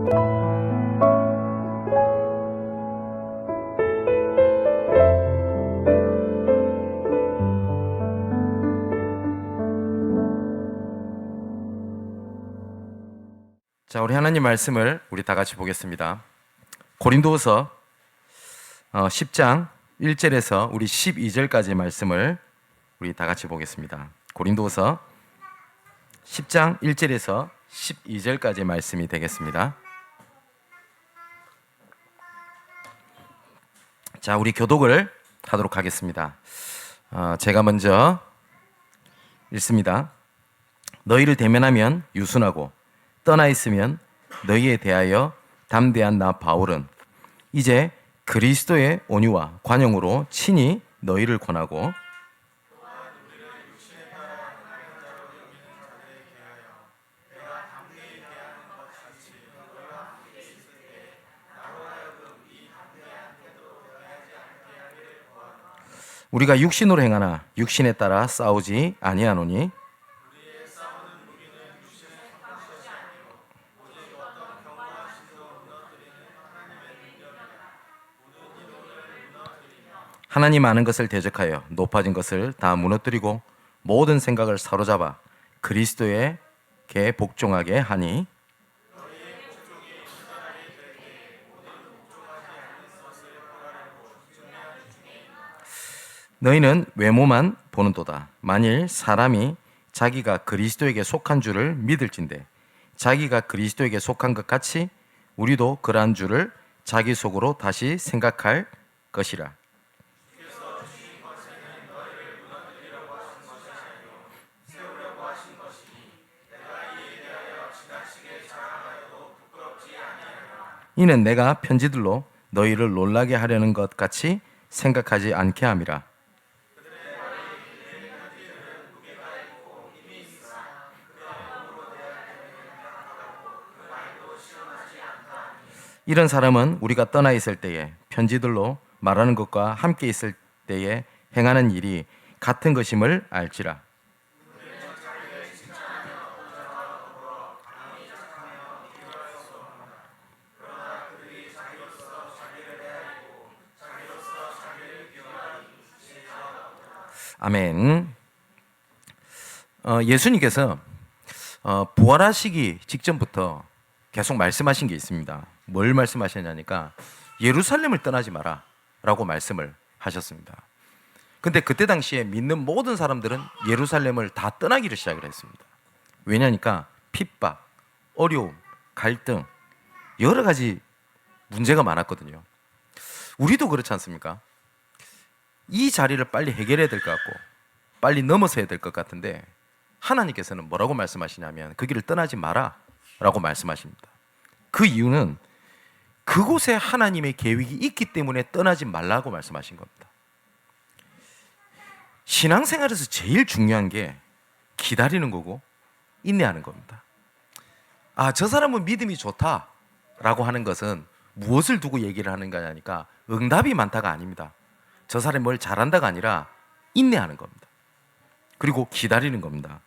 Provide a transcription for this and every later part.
자, 우리 하나님 말씀을 우리 다 같이 보겠습니다. 고린도후서 10장 1절에서 우리 12절까지 말씀을 우리 다 같이 보겠습니다. 고린도후서 10장 1절에서 12절까지 말씀이 되겠습니다. 자, 우리 교독을 하도록 하겠습니다. 제가 먼저 읽습니다. 너희를 대면하면 유순하고 떠나 있으면 너희에 대하여 담대한 나 바울은 이제 그리스도의 온유와 관용으로 친히 너희를 권하고 우리가 육신으로 행하나 육신에 따라 싸우지 아니하노니 하나님 아는 것을 대적하여 높아진 것을 다 무너뜨리고 모든 생각을 사로잡아 그리스도에게 복종하게 하니 너희는 외모만 보는도다. 만일 사람이 자기가 그리스도에게 속한 줄을 믿을진대 자기가 그리스도에게 속한 것 같이 우리도 그러한 줄을 자기 속으로 다시 생각할 것이라. 이는 내가 편지들로 너희를 놀라게 하려는 것 같이 생각하지 않게 함이라. 이런 사람은 우리가 떠나 있을 때에 편지들로 말하는 것과 함께 있을 때에 행하는 일이 같은 것임을 알지라. 아멘. 예수님께서 부활하시기 직전부터 계속 말씀하신 게 있습니다. 뭘 말씀하셨냐니까 예루살렘을 떠나지 마라 라고 말씀을 하셨습니다. 근데 그때 당시에 믿는 모든 사람들은 예루살렘을 다 떠나기를 시작을 했습니다. 왜냐니까 핍박, 어려움, 갈등 여러 가지 문제가 많았거든요. 우리도 그렇지 않습니까? 이 자리를 빨리 해결해야 될 것 같고 빨리 넘어서야 될 것 같은데 하나님께서는 뭐라고 말씀하시냐면 그 길을 떠나지 마라 라고 말씀하십니다. 그 이유는 그곳에 하나님의 계획이 있기 때문에 떠나지 말라고 말씀하신 겁니다. 신앙생활에서 제일 중요한 게 기다리는 거고 인내하는 겁니다. 저 사람은 믿음이 좋다라고 하는 것은 무엇을 두고 얘기를 하는 거냐니까 응답이 많다가 아닙니다. 저 사람이 뭘 잘한다가 아니라 인내하는 겁니다. 그리고 기다리는 겁니다.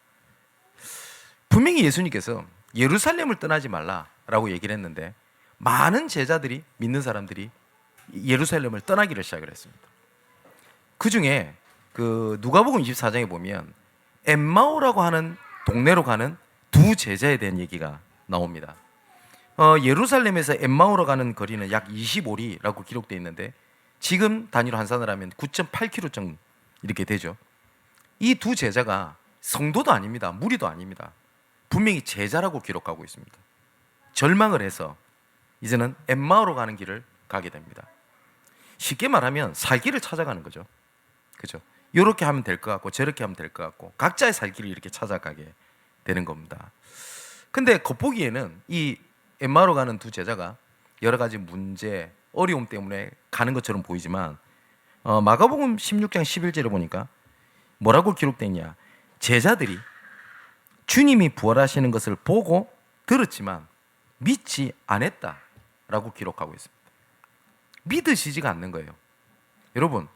분명히 예수님께서 예루살렘을 떠나지 말라라고 얘기를 했는데 많은 제자들이, 믿는 사람들이 예루살렘을 떠나기를 시작을 했습니다. 그 중에 누가복음 24장에 보면 엠마오라고 하는 동네로 가는 두 제자에 대한 얘기가 나옵니다. 예루살렘에서 엠마오로 가는 거리는 약 25리라고 기록되어 있는데 지금 단위로 환산을 하면 9.8km 정도 이렇게 되죠. 이 두 제자가 성도도 아닙니다. 무리도 아닙니다. 분명히 제자라고 기록하고 있습니다. 절망을 해서 이제는 엠마오로 가는 길을 가게 됩니다. 쉽게 말하면 살 길을 찾아가는 거죠. 그죠? 이렇게 하면 될 것 같고 저렇게 하면 될 것 같고 각자의 살 길을 이렇게 찾아가게 되는 겁니다. 근데 겉보기에는 이 엠마오로 가는 두 제자가 여러 가지 문제, 어려움 때문에 가는 것처럼 보이지만 마가복음 16장 11절에 보니까 뭐라고 기록되어 있냐, 제자들이 주님이 부활하시는 것을 보고 들었지만 믿지 않았다라고 기록하고 있습니다. 믿으시지가 않는 거예요. 여러분,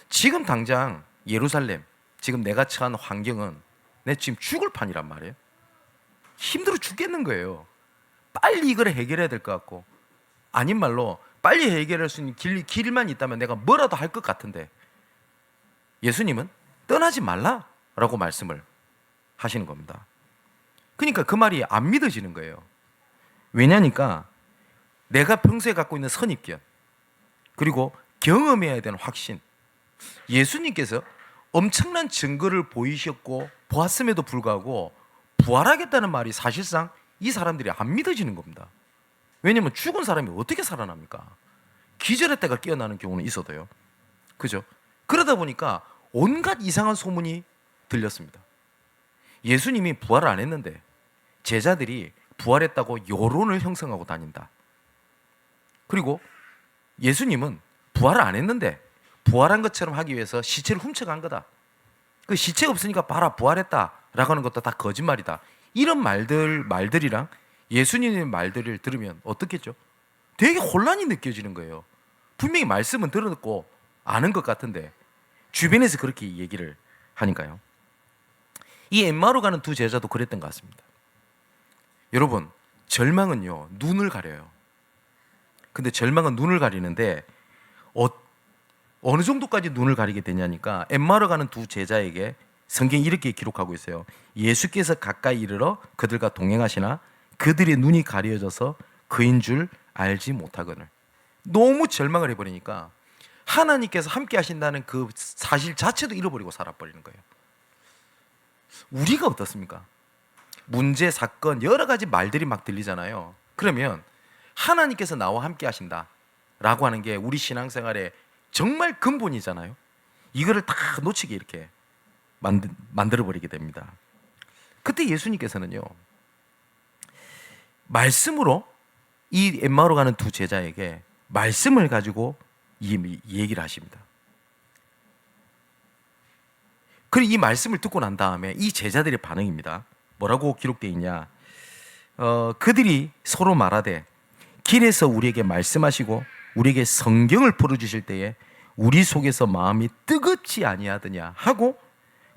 지금 당장 예루살렘, 지금 내가 처한 환경은 내 지금 죽을 판이란 말이에요. 힘들어 죽겠는 거예요. 빨리 이걸 해결해야 될 것 같고, 아닌 말로 빨리 해결할 수 있는 길만 있다면 내가 뭐라도 할 것 같은데, 예수님은 떠나지 말라라고 말씀을 하시는 겁니다. 그러니까 그 말이 안 믿어지는 거예요. 왜냐니까 내가 평소에 갖고 있는 선입견, 그리고 경험해야 되는 확신, 예수님께서 엄청난 증거를 보이셨고 보았음에도 불구하고 부활하겠다는 말이 사실상 이 사람들이 안 믿어지는 겁니다. 왜냐하면 죽은 사람이 어떻게 살아납니까? 기절했다가 깨어나는 경우는 있어도요. 그죠? 그러다 보니까 온갖 이상한 소문이 들렸습니다. 예수님이 부활을 안 했는데 제자들이 부활했다고 여론을 형성하고 다닌다. 그리고 예수님은 부활을 안 했는데 부활한 것처럼 하기 위해서 시체를 훔쳐간 거다. 그 시체가 없으니까 봐라 부활했다라고 하는 것도 다 거짓말이다. 이런 말들이랑 예수님의 말들을 들으면 어떻겠죠? 되게 혼란이 느껴지는 거예요. 분명히 말씀은 들었고 아는 것 같은데 주변에서 그렇게 얘기를 하니까요. 이 엠마오로 가는 두 제자도 그랬던 것 같습니다. 여러분, 절망은요 눈을 가려요. 근데 절망은 눈을 가리는데 어느 정도까지 눈을 가리게 되냐니까, 엠마오로 가는 두 제자에게 성경이 이렇게 기록하고 있어요. 예수께서 가까이 이르러 그들과 동행하시나 그들의 눈이 가려져서 그인 줄 알지 못하거늘. 너무 절망을 해버리니까 하나님께서 함께 하신다는 그 사실 자체도 잃어버리고 살아버리는 거예요. 우리가 어떻습니까? 문제, 사건, 여러 가지 말들이 막 들리잖아요. 그러면 하나님께서 나와 함께 하신다 라고 하는 게 우리 신앙생활의 정말 근본이잖아요. 이거를 다 놓치게 이렇게 만들어버리게 됩니다. 그때 예수님께서는요 말씀으로 이 엠마오로 가는 두 제자에게 말씀을 가지고 이 얘기를 하십니다. 그리고 이 말씀을 듣고 난 다음에 이 제자들의 반응입니다. 뭐라고 기록되어 있냐? 그들이 서로 말하되 길에서 우리에게 말씀하시고 우리에게 성경을 풀어주실 때에 우리 속에서 마음이 뜨겁지 아니하더냐 하고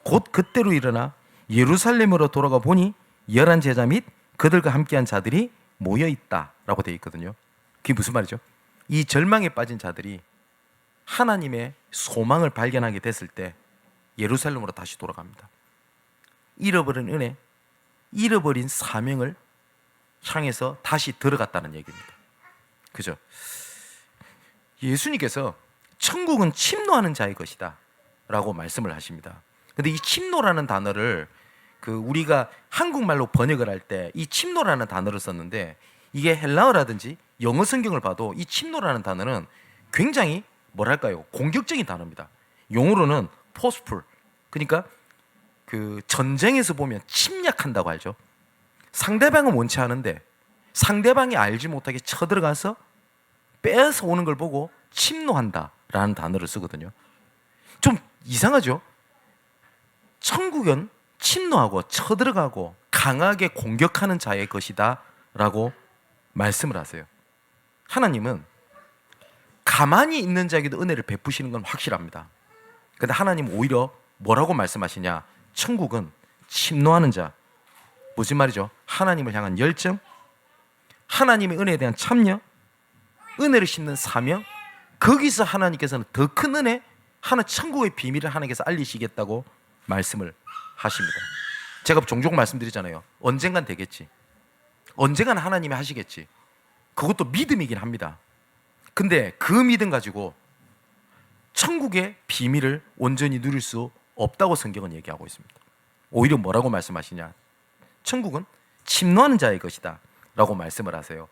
곧 그때로 일어나 예루살렘으로 돌아가 보니 11 제자 및 그들과 함께한 자들이 모여있다라고 되어 있거든요. 그게 무슨 말이죠? 이 절망에 빠진 자들이 하나님의 소망을 발견하게 됐을 때 예루살렘으로 다시 돌아갑니다. 잃어버린 은혜, 잃어버린 사명을 향해서 다시 들어갔다는 얘기입니다. 그죠? 예수님께서 천국은 침노하는 자의 것이다 라고 말씀을 하십니다. 근데 이 침노라는 단어를 우리가 한국말로 번역을 할 때 이 침노라는 단어를 썼는데, 이게 헬라어라든지 영어 성경을 봐도 이 침노라는 단어는 굉장히 뭐랄까요? 공격적인 단어입니다. 용어로는 포스풀, 그러니까 전쟁에서 보면 침략한다고 하죠. 상대방은 원치 않은데 상대방이 알지 못하게 쳐들어가서 빼앗아 오는 걸 보고 침노한다라는 단어를 쓰거든요. 좀 이상하죠? 천국은 침노하고 쳐들어가고 강하게 공격하는 자의 것이다 라고 말씀을 하세요. 하나님은 가만히 있는 자에게도 은혜를 베푸시는 건 확실합니다. 근데 하나님 오히려 뭐라고 말씀하시냐? 천국은 침노하는 자, 무슨 말이죠? 하나님을 향한 열정, 하나님의 은혜에 대한 참여, 은혜를 심는 사명, 거기서 하나님께서는 더 큰 은혜, 천국의 비밀을 하나님께서 알리시겠다고 말씀을 하십니다. 제가 종종 말씀드리잖아요. 언젠간 되겠지. 언젠간 하나님이 하시겠지. 그것도 믿음이긴 합니다. 근데 그 믿음 가지고 천국의 비밀을 온전히 누릴 수 없다고 성경은 얘기하고 있습니다. 오히려 뭐라고 말씀하시냐? 천국은 침노하는 자의 것이다 라고 말씀을 하세요.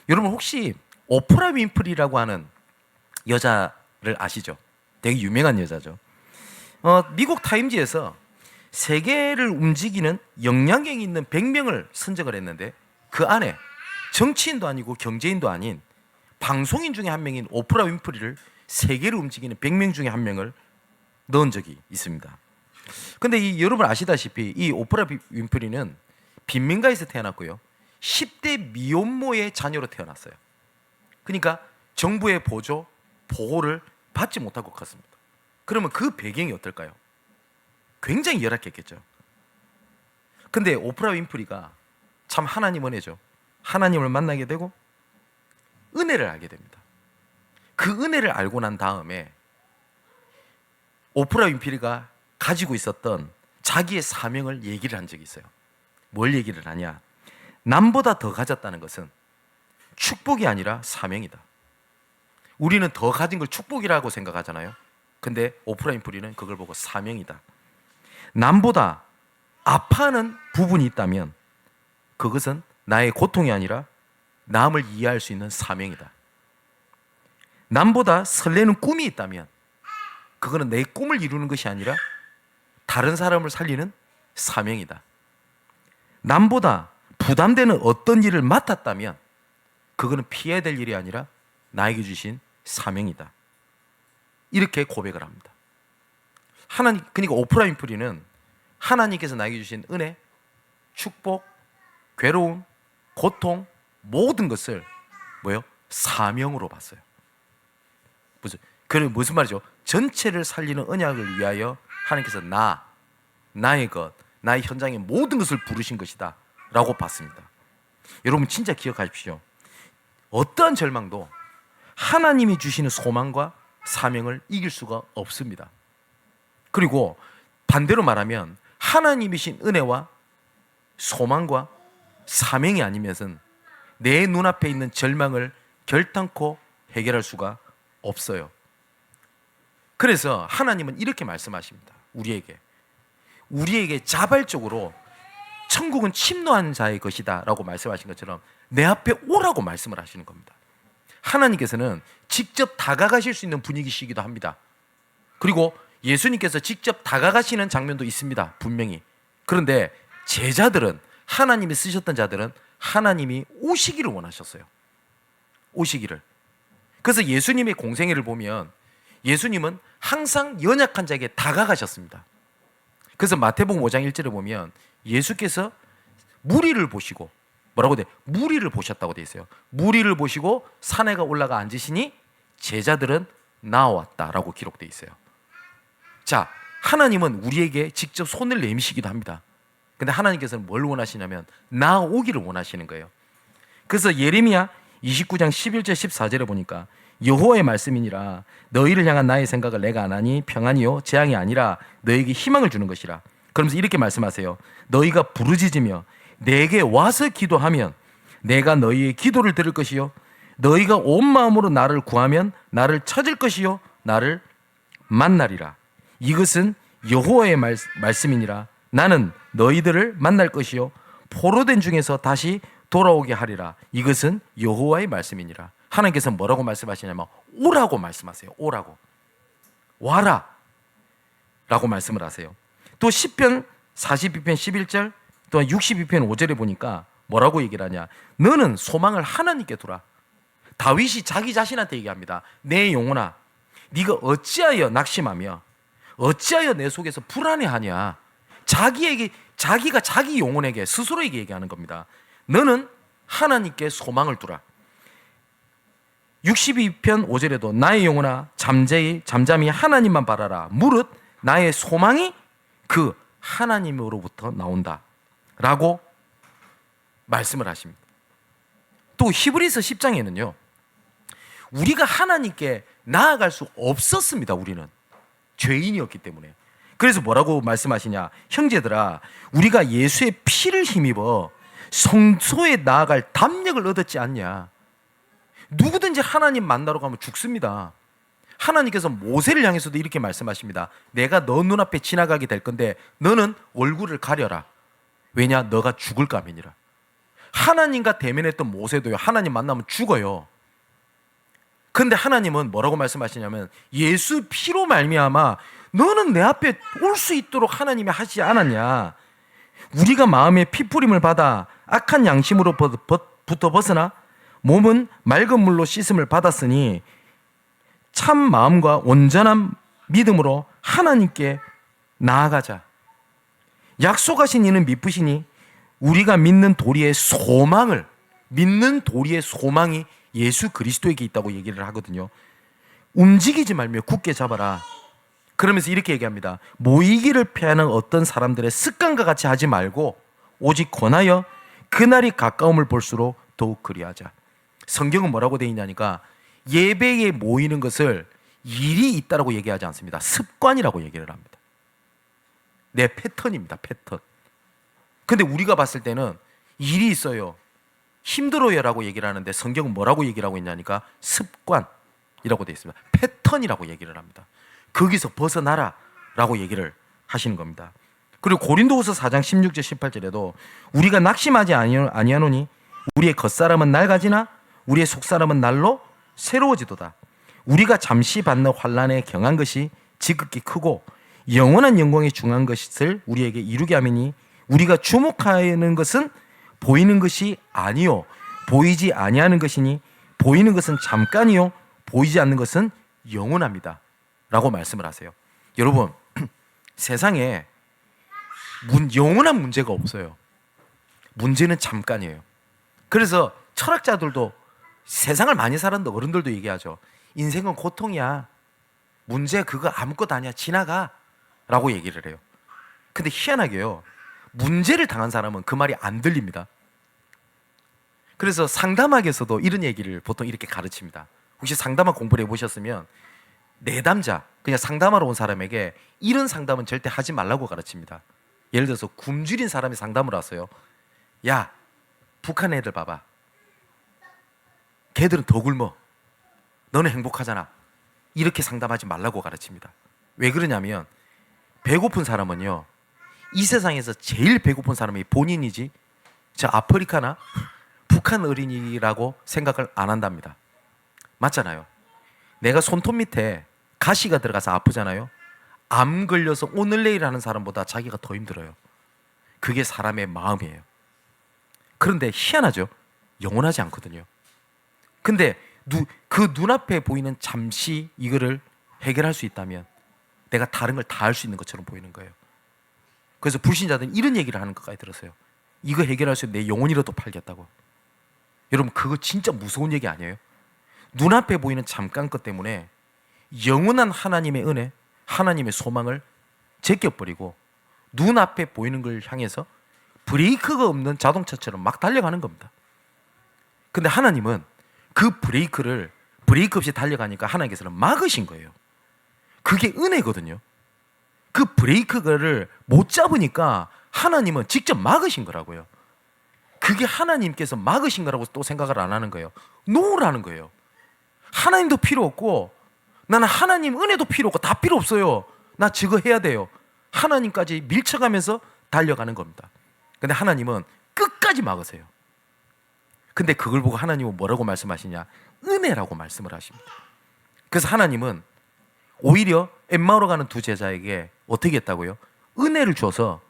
여러분 혹시 오프라 윈프리라고 하는 여자를 아시죠? 되게 유명한 여자죠. 미국 타임지에서 세계를 움직이는 영향력이 있는 100명을 선정을 했는데 그 안에 정치인도 아니고 경제인도 아닌 방송인 중에 한 명인 오프라 윈프리를 세계를 움직이는 100명 중에 한 명을 넣은 적이 있습니다. 근데 여러분 아시다시피 이 오프라 윈프리는 빈민가에서 태어났고요. 10대 미혼모의 자녀로 태어났어요. 그러니까 정부의 보호를 받지 못할 것 같습니다. 그러면 그 배경이 어떨까요? 굉장히 열악했겠죠. 근데 오프라 윈프리가 참 하나님 은혜죠. 하나님을 만나게 되고 은혜를 알게 됩니다. 그 은혜를 알고 난 다음에 오프라 윈프리가 가지고 있었던 자기의 사명을 얘기를 한 적이 있어요. 뭘 얘기를 하냐? 남보다 더 가졌다는 것은 축복이 아니라 사명이다. 우리는 더 가진 걸 축복이라고 생각하잖아요. 근데 오프라 윈프리는 그걸 보고 사명이다. 남보다 아파하는 부분이 있다면 그것은 나의 고통이 아니라 남을 이해할 수 있는 사명이다. 남보다 설레는 꿈이 있다면 그거는 내 꿈을 이루는 것이 아니라 다른 사람을 살리는 사명이다. 남보다 부담되는 어떤 일을 맡았다면 그거는 피해야 될 일이 아니라 나에게 주신 사명이다. 이렇게 고백을 합니다. 하나님, 그러니까 오프라 윈프리는 하나님께서 나에게 주신 은혜, 축복, 괴로움, 고통 모든 것을 뭐요? 사명으로 봤어요. 무슨 말이죠? 전체를 살리는 언약을 위하여 하나님께서 나의 것, 나의 현장의 모든 것을 부르신 것이다 라고 봤습니다. 여러분 진짜 기억하십시오. 어떠한 절망도 하나님이 주시는 소망과 사명을 이길 수가 없습니다. 그리고 반대로 말하면 하나님이신 은혜와 소망과 사명이 아니면은 내 눈앞에 있는 절망을 결단코 해결할 수가 없어요. 그래서 하나님은 이렇게 말씀하십니다. 우리에게 자발적으로 천국은 침노한 자의 것이다 라고 말씀하신 것처럼 내 앞에 오라고 말씀을 하시는 겁니다. 하나님께서는 직접 다가가실 수 있는 분위기시기도 합니다. 그리고 예수님께서 직접 다가가시는 장면도 있습니다. 분명히. 그런데 제자들은, 하나님이 쓰셨던 자들은 하나님이 오시기를 원하셨어요. 오시기를. 그래서 예수님의 공생애를 보면 예수님은 항상 연약한 자에게 다가가셨습니다. 그래서 마태복음 5장 1절에 보면 예수께서 무리를 보시고 뭐라고 돼? 무리를 보셨다고 돼 있어요. 무리를 보시고 산에가 올라가 앉으시니 제자들은 나왔다라고 기록돼 있어요. 자, 하나님은 우리에게 직접 손을 내미시기도 합니다. 근데 하나님께서는 뭘 원하시냐면 나오기를 원하시는 거예요. 그래서 예레미야 29장 11절 14절에 보니까 여호와의 말씀이니라 너희를 향한 나의 생각을 내가 안 하니 평안이요 재앙이 아니라 너희에게 희망을 주는 것이라. 그러면서 이렇게 말씀하세요. 너희가 부르짖으며 내게 와서 기도하면 내가 너희의 기도를 들을 것이요 너희가 온 마음으로 나를 구하면 나를 찾을 것이요 나를 만나리라. 이것은 여호와의 말씀이니라. 나는 너희들을 만날 것이요 포로된 중에서 다시 돌아오게 하리라. 이것은 여호와의 말씀이니라. 하나님께서 뭐라고 말씀하시냐면 오라고 말씀하세요. 오라고. 와라 라고 말씀을 하세요. 또 시편 42편 11절 또한 62편 5절에 보니까 뭐라고 얘기를 하냐. 너는 소망을 하나님께 두라. 다윗이 자기 자신한테 얘기합니다. 내 영혼아 네가 어찌하여 낙심하며 어찌하여 내 속에서 불안해하냐. 자기가 자기 영혼에게 스스로에게 얘기하는 겁니다. 너는 하나님께 소망을 두라. 62편 5절에도 나의 영혼아 잠잠히 하나님만 바라라. 무릇 나의 소망이 그 하나님으로부터 나온다 라고 말씀을 하십니다. 또 히브리서 10장에는요 우리가 하나님께 나아갈 수 없었습니다. 우리는 죄인이었기 때문에. 그래서 뭐라고 말씀하시냐. 형제들아 우리가 예수의 피를 힘입어 성소에 나아갈 담력을 얻었지 않냐. 누구든지 하나님 만나러 가면 죽습니다. 하나님께서 모세를 향해서도 이렇게 말씀하십니다. 내가 너 눈앞에 지나가게 될 건데 너는 얼굴을 가려라. 왜냐? 너가 죽을 감이니라. 하나님과 대면했던 모세도요 하나님 만나면 죽어요. 근데 하나님은 뭐라고 말씀하시냐면 예수 피로 말미암아 너는 내 앞에 올 수 있도록 하나님이 하지 않았냐. 우리가 마음의 피부림을 받아 악한 양심으로부터 벗어나 몸은 맑은 물로 씻음을 받았으니 참 마음과 온전한 믿음으로 하나님께 나아가자. 약속하신 이는 미쁘시니 우리가 믿는 도리의 소망이 예수 그리스도에게 있다고 얘기를 하거든요. 움직이지 말며 굳게 잡아라. 그러면서 이렇게 얘기합니다. 모이기를 피하는 어떤 사람들의 습관과 같이 하지 말고 오직 권하여 그날이 가까움을 볼수록 더욱 그리하자. 성경은 뭐라고 되어 있냐니까 예배에 모이는 것을 일이 있다라고 얘기하지 않습니다. 습관이라고 얘기를 합니다. 내 패턴입니다. 패턴. 근데 우리가 봤을 때는 일이 있어요, 힘들어요 라고 얘기를 하는데 성경은 뭐라고 얘기를 하고 있냐니까 습관이라고 되어 있습니다. 패턴이라고 얘기를 합니다. 거기서 벗어나라 라고 얘기를 하시는 겁니다. 그리고 고린도후서 4장 16절 18절에도 우리가 낙심하지 아니하노니 우리의 겉사람은 낡아지나 우리의 속사람은 날로 새로워지도다. 우리가 잠시 받는 환난에 경한 것이 지극히 크고 영원한 영광에 중한 것을 우리에게 이루게 하미니 우리가 주목하는 것은 보이는 것이 아니요 보이지 아니하는 것이니 보이는 것은 잠깐이요 보이지 않는 것은 영원합니다 라고 말씀을 하세요. 여러분, 세상에 영원한 문제가 없어요. 문제는 잠깐이에요. 그래서 철학자들도, 세상을 많이 살았는데 어른들도 얘기하죠. 인생은 고통이야, 문제 그거 아무것도 아니야, 지나가 라고 얘기를 해요. 근데 희한하게요, 문제를 당한 사람은 그 말이 안 들립니다. 그래서 상담학에서도 이런 얘기를 보통 이렇게 가르칩니다. 혹시 상담학 공부를 해보셨으면 내담자, 그냥 상담하러 온 사람에게 이런 상담은 절대 하지 말라고 가르칩니다. 예를 들어서 굶주린 사람이 상담을 왔어요. 야, 북한 애들 봐봐, 걔들은 더 굶어, 너는 행복하잖아. 이렇게 상담하지 말라고 가르칩니다. 왜 그러냐면 배고픈 사람은요, 이 세상에서 제일 배고픈 사람이 본인이지 저 아프리카나 북한 어린이라고 생각을 안 한답니다. 맞잖아요. 내가 손톱 밑에 가시가 들어가서 아프잖아요. 암 걸려서 오늘 내일 하는 사람보다 자기가 더 힘들어요. 그게 사람의 마음이에요. 그런데 희한하죠, 영원하지 않거든요. 근데 그 눈앞에 보이는 잠시 이거를 해결할 수 있다면 내가 다른 걸 다 할 수 있는 것처럼 보이는 거예요. 그래서 불신자들은 이런 얘기를 하는 것까지 들었어요. 이거 해결할 수 있는 내 영혼이라도 팔겠다고. 여러분, 그거 진짜 무서운 얘기 아니에요? 눈앞에 보이는 잠깐 것 때문에 영원한 하나님의 은혜, 하나님의 소망을 제껴버리고 눈앞에 보이는 걸 향해서 브레이크가 없는 자동차처럼 막 달려가는 겁니다. 근데 하나님은 그 브레이크 없이 달려가니까 하나님께서는 막으신 거예요. 그게 은혜거든요. 그 브레이크를 못 잡으니까 하나님은 직접 막으신 거라고요. 그게 하나님께서 막으신 거라고 또 생각을 안 하는 거예요. 놓으라는 거예요. 하나님도 필요 없고 나는 하나님 은혜도 필요 없고 다 필요 없어요. 나 저거 해야 돼요. 하나님까지 밀쳐가면서 달려가는 겁니다. 근데 하나님은 끝까지 막으세요. 근데 그걸 보고 하나님은 뭐라고 말씀하시냐? 은혜라고 말씀을 하십니다. 그래서 하나님은 오히려 엠마오로 가는 두 제자에게 어떻게 했다고요? 은혜를 줘서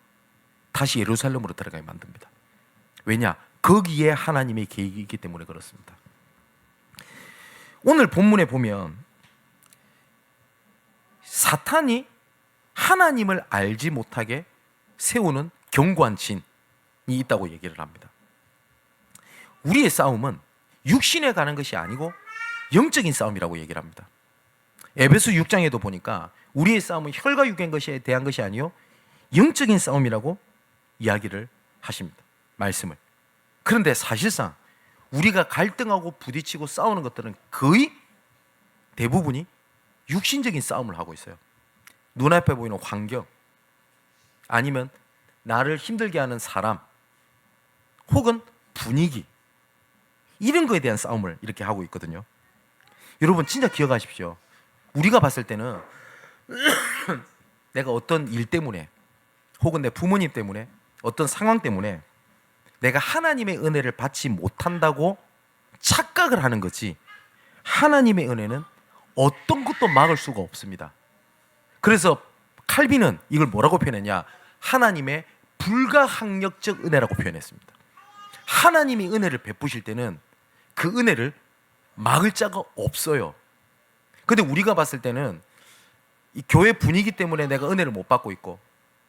다시 예루살렘으로 들어가게 만듭니다. 왜냐? 거기에 하나님의 계획이 있기 때문에 그렇습니다. 오늘 본문에 보면 사탄이 하나님을 알지 못하게 세우는 견고한 진이 있다고 얘기를 합니다. 우리의 싸움은 육신에 가는 것이 아니고 영적인 싸움이라고 얘기를 합니다. 에베소 6장에도 보니까 우리의 싸움은 혈과 육의 것에 대한 것이 아니요 영적인 싸움이라고 이야기를 하십니다. 말씀을. 그런데 사실상 우리가 갈등하고 부딪히고 싸우는 것들은 거의 대부분이 육신적인 싸움을 하고 있어요. 눈앞에 보이는 환경, 아니면 나를 힘들게 하는 사람, 혹은 분위기, 이런 거에 대한 싸움을 이렇게 하고 있거든요. 여러분 진짜 기억하십시오. 우리가 봤을 때는 내가 어떤 일 때문에, 혹은 내 부모님 때문에, 어떤 상황 때문에 내가 하나님의 은혜를 받지 못한다고 착각을 하는 거지, 하나님의 은혜는 어떤 것도 막을 수가 없습니다. 그래서 칼빈은 이걸 뭐라고 표현했냐? 하나님의 불가항력적 은혜라고 표현했습니다. 하나님이 은혜를 베푸실 때는 그 은혜를 막을 자가 없어요. 근데 우리가 봤을 때는 이 교회 분위기 때문에 내가 은혜를 못 받고 있고,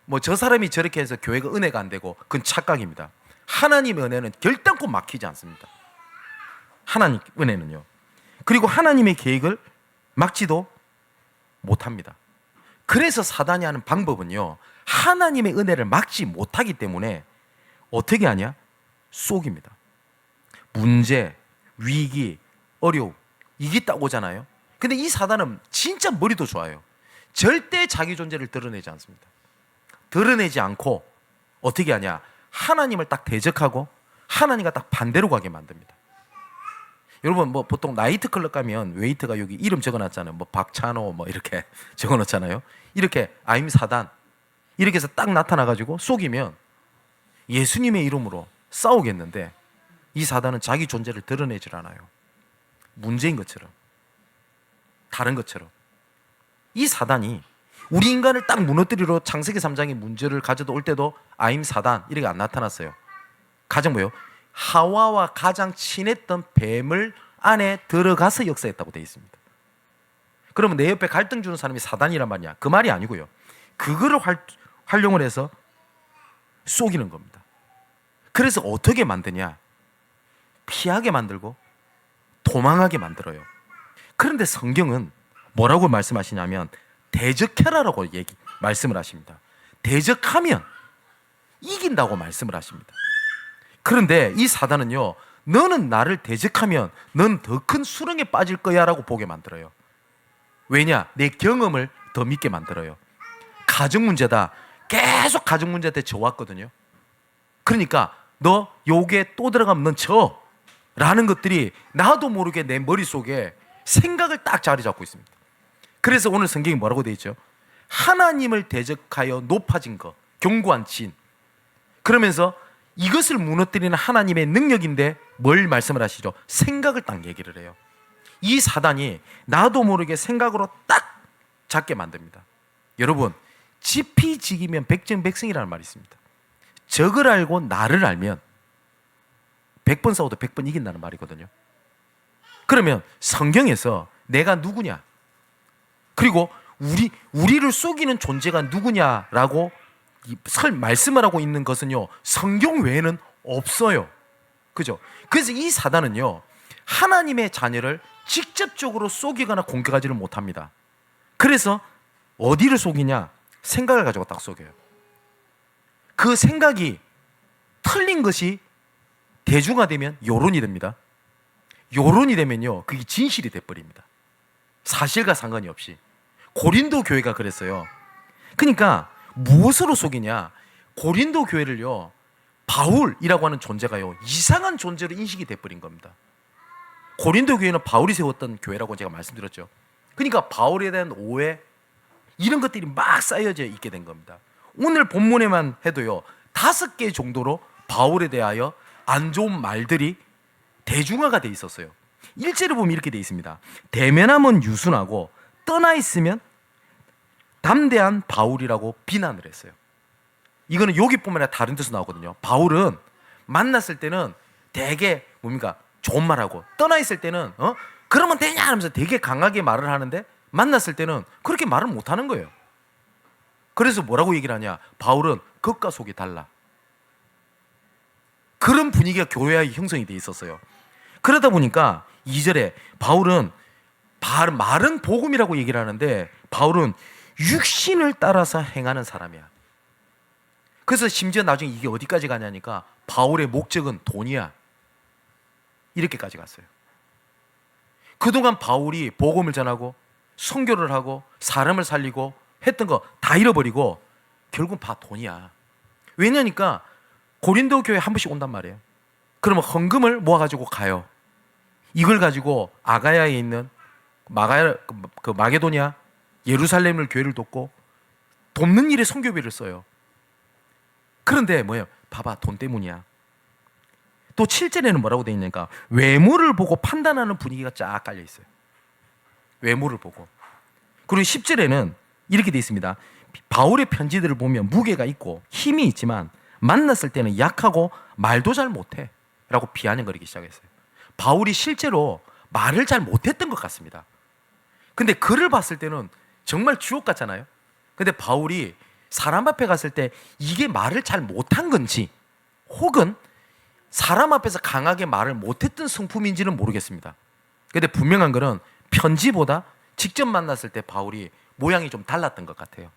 뭐 저 사람이 저렇게 해서 교회가 은혜가 안 되고, 그건 착각입니다. 하나님의 은혜는 결단코 막히지 않습니다. 하나님 은혜는요. 그리고 하나님의 계획을 막지도 못합니다. 그래서 사단이 하는 방법은요, 하나님의 은혜를 막지 못하기 때문에 어떻게 하냐? 속입니다. 문제, 위기, 어려움 이게 딱 오잖아요. 근데 이 사단은 진짜 머리도 좋아요. 절대 자기 존재를 드러내지 않습니다. 드러내지 않고 어떻게 하냐, 하나님을 딱 대적하고 하나님과 딱 반대로 가게 만듭니다. 여러분 뭐 보통 나이트클럽 가면 웨이터가 여기 이름 적어놨잖아요. 뭐 박찬호 뭐 이렇게 적어놓잖아요. 이렇게 아임 사단 이렇게 해서 딱 나타나가지고 속이면 예수님의 이름으로 싸우겠는데, 이 사단은 자기 존재를 드러내질 않아요. 문제인 것처럼, 다른 것처럼. 이 사단이 우리 인간을 딱 무너뜨리러 창세기 3장의 문제를 가져다 올 때도 아임 사단 이렇게 안 나타났어요. 가장 뭐예요? 하와와 가장 친했던 뱀을 안에 들어가서 역사했다고 되어 있습니다. 그러면 내 옆에 갈등 주는 사람이 사단이란 말이야? 그 말이 아니고요. 그거를 활용을 해서 속이는 겁니다. 그래서 어떻게 만드냐? 피하게 만들고 도망하게 만들어요. 그런데 성경은 뭐라고 말씀하시냐면 대적해라라고 말씀을 하십니다. 대적하면 이긴다고 말씀을 하십니다. 그런데 이 사단은요, 너는 나를 대적하면 넌 더 큰 수렁에 빠질 거야 라고 보게 만들어요. 왜냐? 내 경험을 더 믿게 만들어요. 가정 문제다. 계속 가정 문제한테 져왔거든요. 그러니까 너 요게 또 들어가면 넌 져 라는 것들이 나도 모르게 내 머릿속에 생각을 딱 자리 잡고 있습니다. 그래서 오늘 성경이 뭐라고 되어 있죠? 하나님을 대적하여 높아진 것, 견고한 진. 그러면서 이것을 무너뜨리는 하나님의 능력인데 뭘 말씀을 하시죠? 생각을 딱 얘기를 해요. 이 사단이 나도 모르게 생각으로 딱 잡게 만듭니다. 여러분, 지피지기면 백전백승이라는 말이 있습니다. 적을 알고 나를 알면 100번 싸워도 100번 이긴다는 말이거든요. 그러면 성경에서 내가 누구냐, 그리고 우리를 속이는 존재가 누구냐라고 말씀을 하고 있는 것은요, 성경 외에는 없어요. 그죠? 그래서 이 사단은요, 하나님의 자녀를 직접적으로 속이거나 공격하지를 못합니다. 그래서 어디를 속이냐? 생각을 가지고 딱 속여요. 그 생각이 틀린 것이 대중화되면 여론이 됩니다. 여론이 되면요, 그게 진실이 돼버립니다. 사실과 상관이 없이. 고린도 교회가 그랬어요. 그러니까 무엇으로 속이냐? 고린도 교회를요, 바울이라고 하는 존재가요, 이상한 존재로 인식이 돼버린 겁니다. 고린도 교회는 바울이 세웠던 교회라고 제가 말씀드렸죠. 그러니까 바울에 대한 오해, 이런 것들이 막 쌓여져 있게 된 겁니다. 오늘 본문에만 해도요, 5개 정도로 바울에 대하여 안 좋은 말들이 대중화가 돼 있었어요. 1절을 보면 이렇게 돼 있습니다. 대면하면 유순하고 떠나 있으면 담대한 바울이라고 비난을 했어요. 이거는 여기뿐만 아니라 다른 데서 나오거든요. 바울은 만났을 때는 되게 뭡니까? 좋은 말하고, 떠나 있을 때는 그러면 되냐 하면서 되게 강하게 말을 하는데, 만났을 때는 그렇게 말을 못하는 거예요. 그래서 뭐라고 얘기를 하냐? 바울은 겉과 속이 달라. 그런 분위기가 교회에 형성이 돼 있었어요. 그러다 보니까 2절에 바울은 말은 복음이라고 얘기를 하는데, 바울은 육신을 따라서 행하는 사람이야. 그래서 심지어 나중에 이게 어디까지 가냐니까 바울의 목적은 돈이야, 이렇게까지 갔어요. 그동안 바울이 복음을 전하고 선교를 하고 사람을 살리고 했던 거 다 잃어버리고 결국 다 돈이야. 왜냐니까 고린도 교회 한 번씩 온단 말이에요. 그러면 헌금을 모아가지고 가요. 이걸 가지고 아가야에 있는 마게도냐, 예루살렘을 교회를 돕고 돕는 일에 선교비를 써요. 그런데 뭐예요? 봐봐, 돈 때문이야. 또 7절에는 뭐라고 되어 있냐니까 외모를 보고 판단하는 분위기가 쫙 깔려 있어요. 외모를 보고. 그리고 10절에는 이렇게 되어 있습니다. 바울의 편지들을 보면 무게가 있고 힘이 있지만 만났을 때는 약하고 말도 잘 못해 라고 비아냥거리기 시작했어요. 바울이 실제로 말을 잘 못했던 것 같습니다. 근데 글을 봤을 때는 정말 주옥 같잖아요. 근데 바울이 사람 앞에 갔을 때 이게 말을 잘 못한 건지, 혹은 사람 앞에서 강하게 말을 못했던 성품인지는 모르겠습니다. 근데 분명한 거는 편지보다 직접 만났을 때 바울이 모양이 좀 달랐던 것 같아요.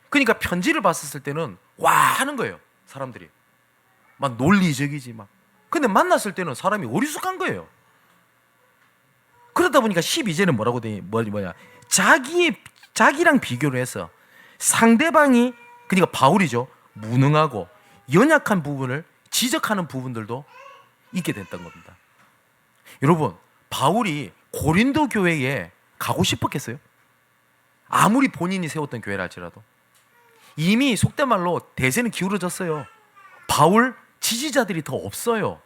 그러니까 편지를 봤을 때는 와 하는 거예요, 사람들이. 막 논리적이지 막. 근데 만났을 때는 사람이 어리숙한 거예요. 그러다 보니까 12절은 뭐라고 돼? 뭐냐? 자기랑 비교를 해서 상대방이, 그러니까 바울이죠, 무능하고 연약한 부분을 지적하는 부분들도 있게 됐던 겁니다. 여러분, 바울이 고린도 교회에 가고 싶었겠어요? 아무리 본인이 세웠던 교회라 할지라도. 이미 속된 말로 대세는 기울어졌어요. 바울 지지자들이 더 없어요.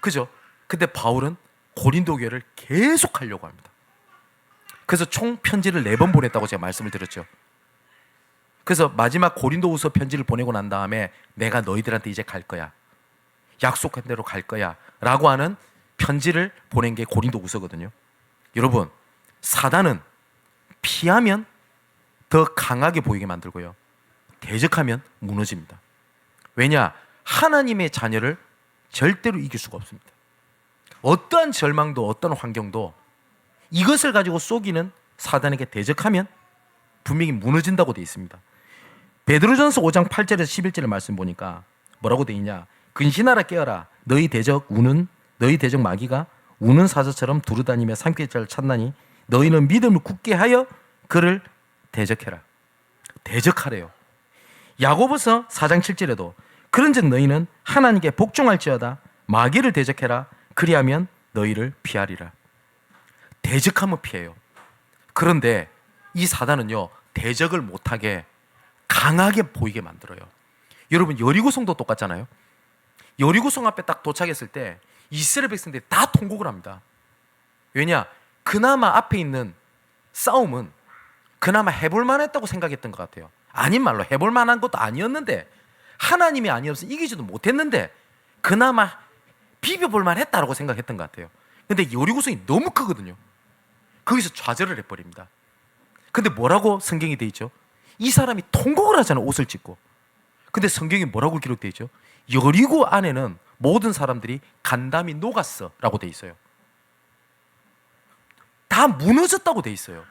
그죠? 근데 바울은 고린도 교회를 계속 하려고 합니다. 그래서 총 편지를 4번 보냈다고 제가 말씀을 드렸죠. 그래서 마지막 고린도후서 편지를 보내고 난 다음에 내가 너희들한테 이제 갈 거야, 약속한 대로 갈 거야 라고 하는 편지를 보낸 게 고린도후서거든요. 여러분, 사단은 피하면 더 강하게 보이게 만들고요, 대적하면 무너집니다. 왜냐? 하나님의 자녀를 절대로 이길 수가 없습니다. 어떠한 절망도 어떤 환경도 이것을 가지고 속이는 사단에게 대적하면 분명히 무너진다고 되어 있습니다. 베드로전서 5장 8절에서 11절의 말씀 보니까 뭐라고 되어 있냐? 근신하라 깨어라, 너희 대적 마귀가 우는 사자처럼 두루다니며 삼킬 자를 찾나니 너희는 믿음을 굳게 하여 그를 대적해라. 대적하래요. 야고보서 4장 7절에도 그런즉 너희는 하나님께 복종할지어다, 마귀를 대적해라, 그리하면 너희를 피하리라. 대적하면 피해요. 그런데 이 사단은요, 대적을 못하게 강하게 보이게 만들어요. 여러분, 여리고성도 똑같잖아요. 여리고성 앞에 딱 도착했을 때 이스라엘 백성들이 다 통곡을 합니다. 왜냐? 그나마 앞에 있는 싸움은 그나마 해볼 만했다고 생각했던 것 같아요. 아닌 말로 해볼 만한 것도 아니었는데, 하나님이 아니었으면 이기지도 못했는데 그나마 비벼볼 만했다라고 생각했던 것 같아요. 근데 여리고성이 너무 크거든요. 거기서 좌절을 해버립니다. 근데 뭐라고 성경이 돼 있죠? 이 사람이 통곡을 하잖아요, 옷을 찢고. 근데 성경이 뭐라고 기록돼 있죠? 여리고 안에는 모든 사람들이 간담이 녹았어 라고 돼 있어요. 다 무너졌다고 돼 있어요.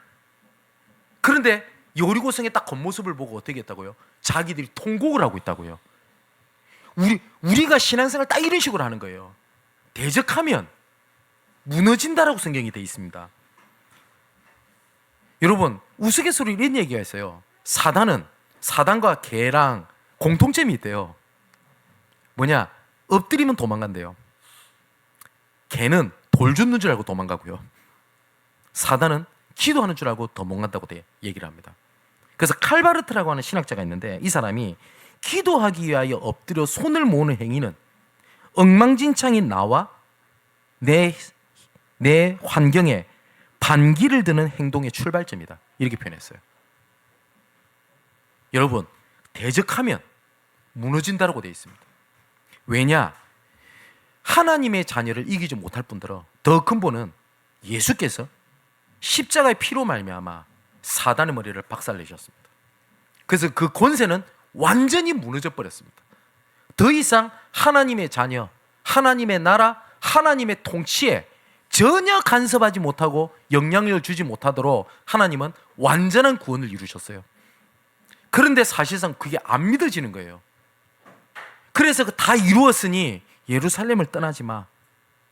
그런데 여리고성의 딱 겉모습을 보고 어떻게 했다고요? 자기들이 통곡을 하고 있다고요. 우리가 신앙생활 딱 이런 식으로 하는 거예요. 대적하면 무너진다라고 성경이 돼 있습니다. 여러분, 우스갯소리 이런 얘기가 있어요. 사단과 개랑 공통점이 있대요. 뭐냐? 엎드리면 도망간대요. 개는 돌 줍는 줄 알고 도망가고요, 사단은 기도하는 줄 알고 도망간다고 얘기를 합니다. 그래서 칼바르트라고 하는 신학자가 있는데, 이 사람이 기도하기 위하여 엎드려 손을 모으는 행위는 엉망진창인 나와 내 환경에 반기를 드는 행동의 출발점이다, 이렇게 표현했어요. 여러분, 대적하면 무너진다고 되어 있습니다. 왜냐? 하나님의 자녀를 이기지 못할 뿐더러 더 근본은 예수께서 십자가의 피로 말미암아 사단의 머리를 박살내셨습니다. 그래서 그 권세는 완전히 무너져 버렸습니다. 더 이상 하나님의 자녀, 하나님의 나라, 하나님의 통치에 전혀 간섭하지 못하고 영향력을 주지 못하도록 하나님은 완전한 구원을 이루셨어요. 그런데 사실상 그게 안 믿어지는 거예요. 그래서 다 이루었으니 예루살렘을 떠나지 마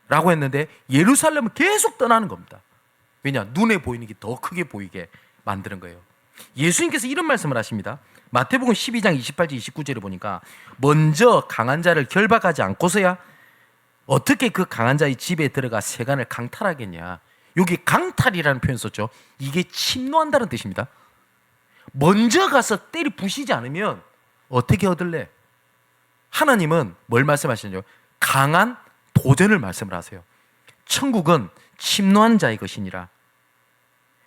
라고 했는데 예루살렘을 계속 떠나는 겁니다. 왜냐? 눈에 보이는 게 더 크게 보이게 만드는 거예요. 예수님께서 이런 말씀을 하십니다. 마태복음 12장 28절 29절에 보니까 먼저 강한 자를 결박하지 않고서야 어떻게 그 강한 자의 집에 들어가 세간을 강탈하겠냐. 여기 강탈이라는 표현 썼죠. 이게 침노한다는 뜻입니다. 먼저 가서 때리 부시지 않으면 어떻게 얻을래? 하나님은 뭘 말씀하시는지요? 강한 도전을 말씀을 하세요. 천국은 침노한 자의 것이니라.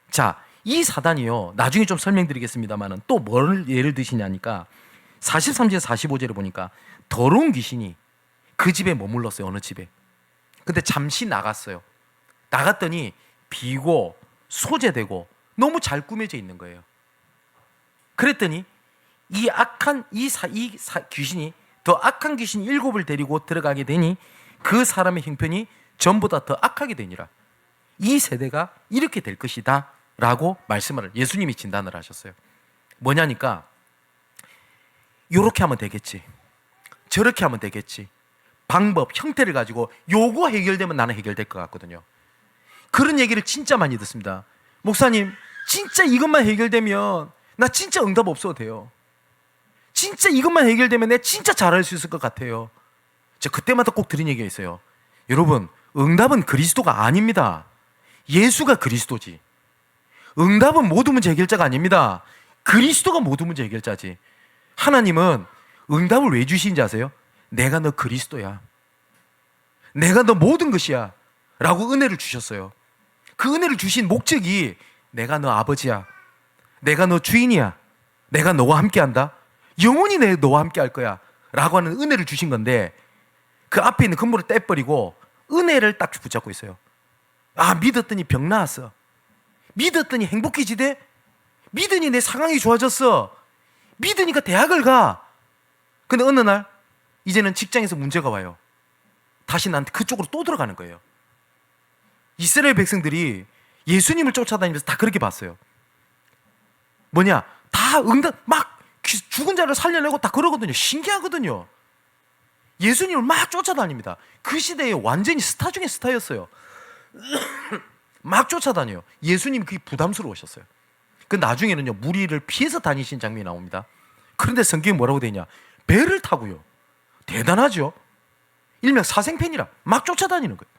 자, 이 사단이요, 나중에 좀 설명드리겠습니다만은 또 뭘 예를 드시냐니까 43절 45절에 보니까 더러운 귀신이 그 집에 머물렀어요. 어느 집에. 근데 잠시 나갔어요. 나갔더니 비고 소재되고 너무 잘 꾸며져 있는 거예요. 그랬더니 이 악한 귀신이 더 악한 귀신 7을 데리고 들어가게 되니 그 사람의 형편이 전보다 더 악하게 되니라. 이 세대가 이렇게 될 것이다 라고 말씀을 예수님이 진단을 하셨어요. 뭐냐니까 이렇게 하면 되겠지. 저렇게 하면 되겠지. 방법, 형태를 가지고 요거 해결되면 나는 해결될 것 같거든요. 그런 얘기를 진짜 많이 듣습니다. 목사님, 진짜 이것만 해결되면 나 진짜 응답 없어도 돼요. 진짜 이것만 해결되면 내가 진짜 잘할 수 있을 것 같아요. 제가 그때마다 꼭 드린 얘기가 있어요. 여러분, 응답은 그리스도가 아닙니다. 예수가 그리스도지. 응답은 모든 문제 해결자가 아닙니다. 그리스도가 모든 문제 해결자지. 하나님은 응답을 왜 주시는지 아세요? 내가 너 그리스도야. 내가 너 모든 것이야. 라고 은혜를 주셨어요. 그 은혜를 주신 목적이 내가 너 아버지야. 내가 너 주인이야. 내가 너와 함께한다. 영원히 너와 함께 할 거야. 라고 하는 은혜를 주신 건데 그 앞에 있는 근본을 떼버리고 은혜를 딱 붙잡고 있어요. 아, 믿었더니 병 나았어. 믿었더니 행복해지대. 믿으니 내 상황이 좋아졌어. 믿으니까 대학을 가. 근데 어느 날 이제는 직장에서 문제가 와요. 다시 나한테 그쪽으로 또 들어가는 거예요. 이스라엘 백성들이 예수님을 쫓아다니면서 다 그렇게 봤어요. 뭐냐? 다 응답, 막 죽은 자를 살려내고 다 그러거든요. 신기하거든요. 예수님을 막 쫓아다닙니다. 그 시대에 완전히 스타 중에 스타였어요. 막 쫓아다녀요. 예수님이 그게 부담스러우셨어요. 그 나중에는요, 무리를 피해서 다니신 장면이 나옵니다. 그런데 성경이 뭐라고 되냐? 배를 타고요. 대단하죠? 일명 사생팬이라 막 쫓아다니는 거예요.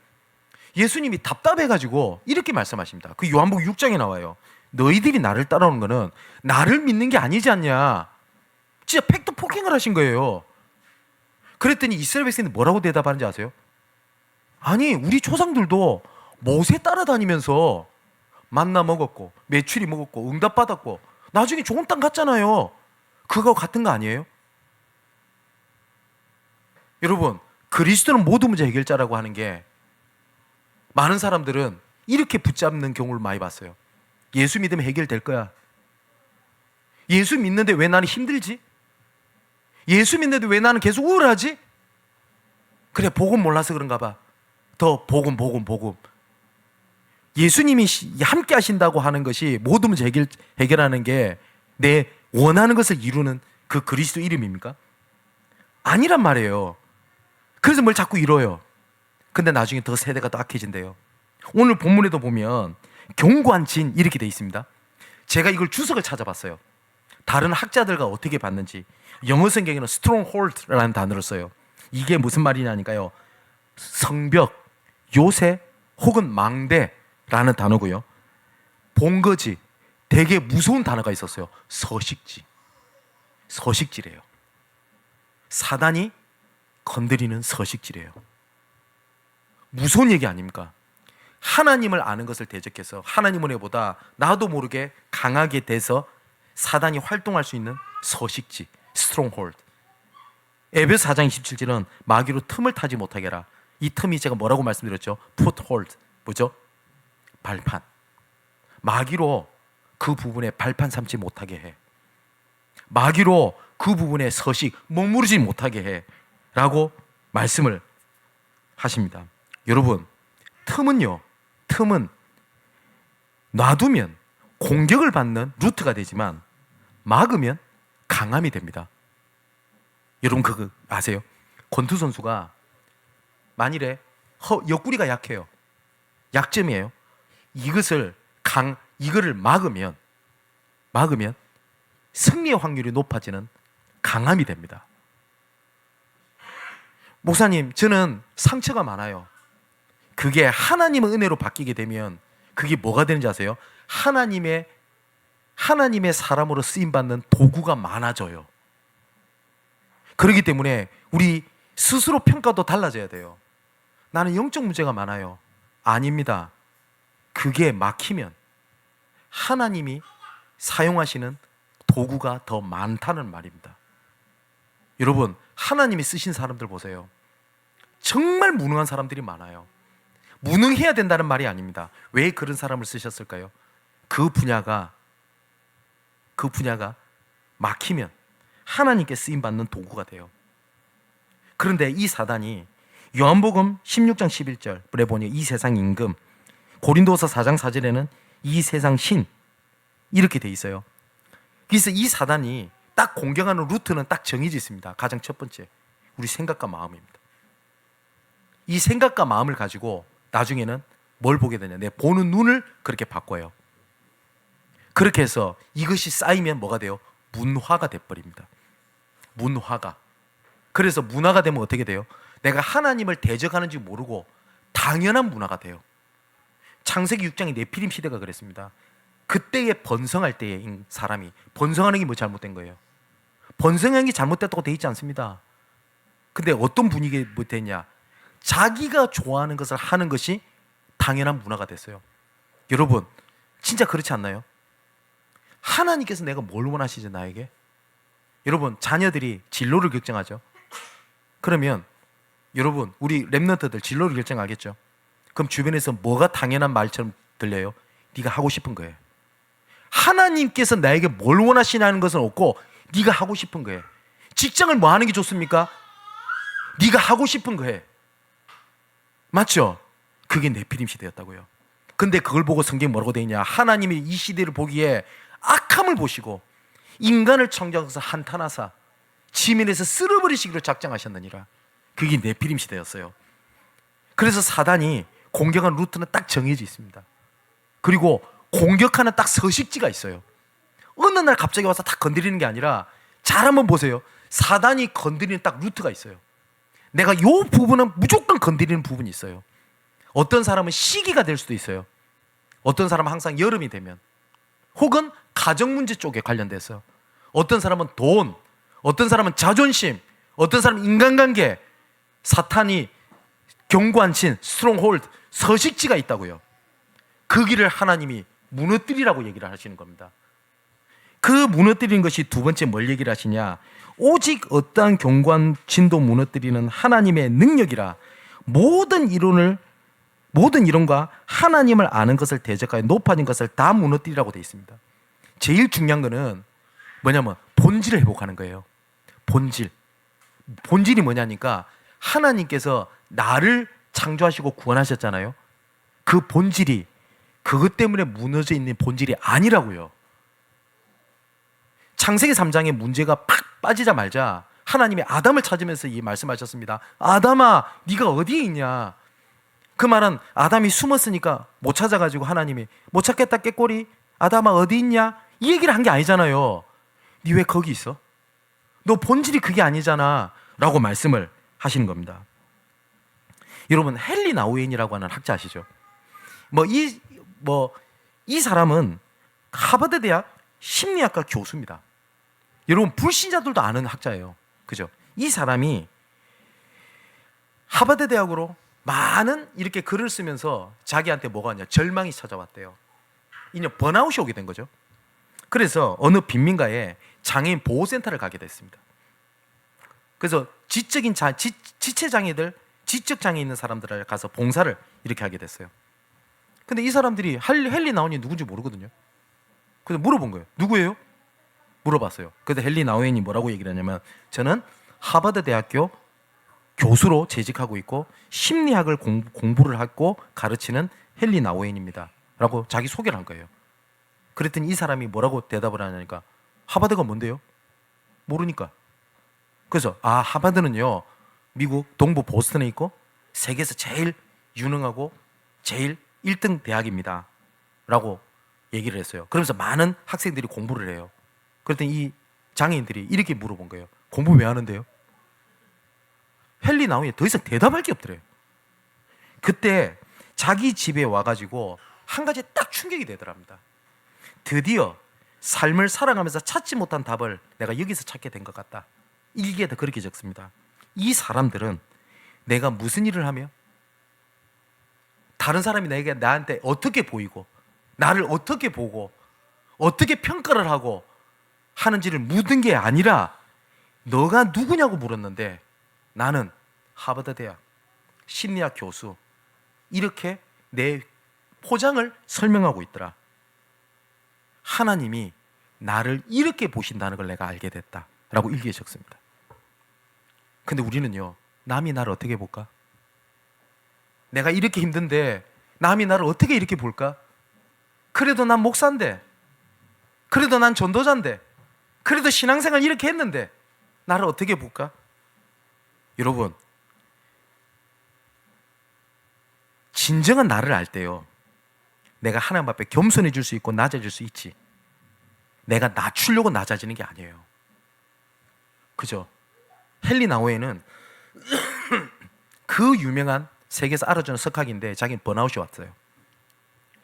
예수님이 답답해가지고 이렇게 말씀하십니다. 그 요한복음 6장에 나와요. 너희들이 나를 따라오는 거는 나를 믿는 게 아니지 않냐. 진짜 팩트 폭행을 하신 거예요. 그랬더니 이스라엘 백성들이 뭐라고 대답하는지 아세요? 아니, 우리 조상들도 모세 따라다니면서 만나 먹었고 메추리 먹었고 응답 받았고 나중에 좋은 땅 갔잖아요. 그거 같은 거 아니에요? 여러분, 그리스도는 모든 문제 해결자라고 하는 게 많은 사람들은 이렇게 붙잡는 경우를 많이 봤어요. 예수 믿으면 해결될 거야. 예수 믿는데 왜 나는 힘들지? 예수 믿는데 왜 나는 계속 우울하지? 그래, 복음 몰라서 그런가 봐. 더 복음. 예수님이 함께 하신다고 하는 것이 모든 문제 해결하는 게 내 원하는 것을 이루는 그 그리스도 이름입니까? 아니란 말이에요. 그래서 뭘 자꾸 이뤄요. 근데 나중에 더 세대가 더 악해진대요. 오늘 본문에도 보면 견고한 진 이렇게 돼 있습니다. 제가 이걸 주석을 찾아봤어요. 다른 학자들과 어떻게 봤는지. 영어 성경에는 stronghold라는 단어를 써요. 이게 무슨 말이냐니까요. 성벽, 요새 혹은 망대라는 단어고요. 본거지, 되게 무서운 단어가 있었어요. 서식지래요. 사단이 건드리는 서식지래요. 무서운 얘기 아닙니까? 하나님을 아는 것을 대적해서 하나님 은혜보다 나도 모르게 강하게 돼서 사단이 활동할 수 있는 서식지, 스트롱홀드. 에베소 4장 27절은 마귀로 틈을 타지 못하게 해라. 이 틈이 제가 뭐라고 말씀드렸죠? 풋홀드. 뭐죠? 발판. 마귀로 그 부분에 발판 삼지 못하게 해. 마귀로 그 부분에 서식, 머무르지 못하게 해. 라고 말씀을 하십니다. 여러분, 틈은 놔두면 공격을 받는 루트가 되지만 막으면 강함이 됩니다. 여러분 그거 아세요? 권투 선수가 만일에 옆구리가 약해요. 약점이에요. 이거를 막으면 승리의 확률이 높아지는 강함이 됩니다. 목사님, 저는 상처가 많아요. 그게 하나님의 은혜로 바뀌게 되면 그게 뭐가 되는지 아세요? 하나님의 사람으로 쓰임받는 도구가 많아져요. 그렇기 때문에 우리 스스로 평가도 달라져야 돼요. 나는 영적 문제가 많아요. 아닙니다. 그게 막히면 하나님이 사용하시는 도구가 더 많다는 말입니다. 여러분, 하나님이 쓰신 사람들 보세요. 정말 무능한 사람들이 많아요. 무능해야 된다는 말이 아닙니다. 왜 그런 사람을 쓰셨을까요? 그 분야가 막히면 하나님께 쓰임받는 도구가 돼요. 그런데 이 사단이 요한복음 16장 11절에 보니 이 세상 임금, 고린도서 4장 4절에는 이 세상 신 이렇게 돼 있어요. 그래서 이 사단이 딱 공격하는 루트는 딱 정해져 있습니다. 가장 첫 번째, 우리 생각과 마음입니다. 이 생각과 마음을 가지고 나중에는 뭘 보게 되냐, 내 보는 눈을 그렇게 바꿔요. 그렇게 해서 이것이 쌓이면 뭐가 돼요? 문화가 돼버립니다. 문화가. 그래서 문화가 되면 어떻게 돼요? 내가 하나님을 대적하는지 모르고 당연한 문화가 돼요. 창세기 6장의 네피림 시대가 그랬습니다. 그때에 번성할 때에 사람이 번성하는 게 뭐 잘못된 거예요? 번성하는 게 잘못됐다고 돼 있지 않습니다. 근데 어떤 분위기에 뭐 됐냐? 자기가 좋아하는 것을 하는 것이 당연한 문화가 됐어요. 여러분, 진짜 그렇지 않나요? 하나님께서 내가 뭘 원하시죠, 나에게? 여러분, 자녀들이 진로를 결정하죠. 그러면 여러분, 우리 랩런트들 진로를 결정하겠죠. 그럼 주변에서 뭐가 당연한 말처럼 들려요? 네가 하고 싶은 거예요. 하나님께서 나에게 뭘 원하시냐는 것은 없고 네가 하고 싶은 거예요. 직장을 뭐 하는 게 좋습니까? 네가 하고 싶은 거예요. 맞죠? 그게 네피림 시대였다고요. 근데 그걸 보고 성경이 뭐라고 되어 있냐? 하나님이 이 시대를 보기에 악함을 보시고 인간을 창조하셔서 한탄하사 지면에서 쓸어버리시기로 작정하셨느니라. 그게 네피림 시대였어요. 그래서 사단이 공격한 루트는 딱 정해져 있습니다. 그리고 공격하는 딱 서식지가 있어요. 어느 날 갑자기 와서 다 건드리는 게 아니라 잘 한번 보세요. 사단이 건드리는 딱 루트가 있어요. 내가 요 부분은 무조건 건드리는 부분이 있어요. 어떤 사람은 시기가 될 수도 있어요. 어떤 사람은 항상 여름이 되면, 혹은 가정 문제 쪽에 관련돼서, 어떤 사람은 돈, 어떤 사람은 자존심, 어떤 사람은 인간관계, 사탄이 경관친 스트롱홀드, 서식지가 있다고요. 그 길을 하나님이 무너뜨리라고 얘기를 하시는 겁니다. 그 무너뜨리는 것이 두 번째 뭘 얘기를 하시냐? 오직 어떠한 경관친도 무너뜨리는 하나님의 능력이라. 모든 이론과 하나님을 아는 것을 대적하여 높아진 것을 다 무너뜨리라고 되어 있습니다. 제일 중요한 거는 뭐냐면 본질을 회복하는 거예요. 본질이 뭐냐니까 하나님께서 나를 창조하시고 구원하셨잖아요. 그 본질이 그것 때문에 무너져 있는 본질이 아니라고요. 창세기 3장에 문제가 팍 빠지자마자 하나님이 아담을 찾으면서 이 말씀하셨습니다. 아담아, 네가 어디에 있냐? 그 말은 아담이 숨었으니까 못 찾아가지고 하나님이 못 찾겠다 깨꼬리, 아담아 어디 있냐? 이 얘기를 한 게 아니잖아요. 네 왜 거기 있어? 너 본질이 그게 아니잖아 라고 말씀을 하시는 겁니다. 여러분, 헨리 나우엔이라고 하는 학자 아시죠? 이 사람은 하버드 대학 심리학과 교수입니다. 여러분, 불신자들도 아는 학자예요. 그죠? 이 사람이 하버드 대학으로 많은 이렇게 글을 쓰면서 자기한테 뭐가 왔냐? 절망이 찾아왔대요. 이제 번아웃이 오게 된 거죠. 그래서 어느 빈민가에 장애인 보호센터를 가게 됐습니다. 그래서 지체장애들, 지적장애 있는 사람들을 가서 봉사를 이렇게 하게 됐어요. 근데 이 사람들이 헨리 나우엔이 누군지 모르거든요. 그래서 물어본 거예요. 누구예요? 물어봤어요. 그래서 헨리 나우엔이 뭐라고 얘기를 하냐면, 저는 하버드 대학교 교수로 재직하고 있고 심리학을 공부를 하고 가르치는 헨리 나우엔입니다 라고 자기 소개를 한 거예요. 그랬더니 이 사람이 뭐라고 대답을 하냐니까, 하버드가 뭔데요? 모르니까. 그래서 하버드는요, 미국 동부 보스턴에 있고 세계에서 제일 유능하고 제일 1등 대학입니다 라고 얘기를 했어요. 그러면서 많은 학생들이 공부를 해요. 그랬더니 이 장애인들이 이렇게 물어본 거예요. 공부 왜 하는데요? 헨리 나우엔이 더 이상 대답할 게 없더래요. 그때 자기 집에 와가지고 한 가지 딱 충격이 되더랍니다. 드디어 삶을 살아가면서 찾지 못한 답을 내가 여기서 찾게 된 것 같다. 일기에도 그렇게 적습니다. 이 사람들은 내가 무슨 일을 하며 다른 사람이 나한테 어떻게 보이고 나를 어떻게 보고 어떻게 평가를 하고 하는지를 묻은 게 아니라, 너가 누구냐고 물었는데 나는 하버드 대학 심리학 교수, 이렇게 내 포장을 설명하고 있더라. 하나님이 나를 이렇게 보신다는 걸 내가 알게 됐다 라고 일기에 적습니다. 근데 우리는요, 남이 나를 어떻게 볼까? 내가 이렇게 힘든데 남이 나를 어떻게 이렇게 볼까? 그래도 난 목사인데, 그래도 난 전도자인데, 그래도 신앙생활 이렇게 했는데 나를 어떻게 볼까? 여러분, 진정한 나를 알 때요, 내가 하나님 앞에 겸손해질 수 있고 낮아질 수 있지. 내가 낮추려고 낮아지는 게 아니에요. 그죠? 헨리 나우에는 그 유명한 세계에서 알아주는 석학인데 자기는 번아웃이 왔어요.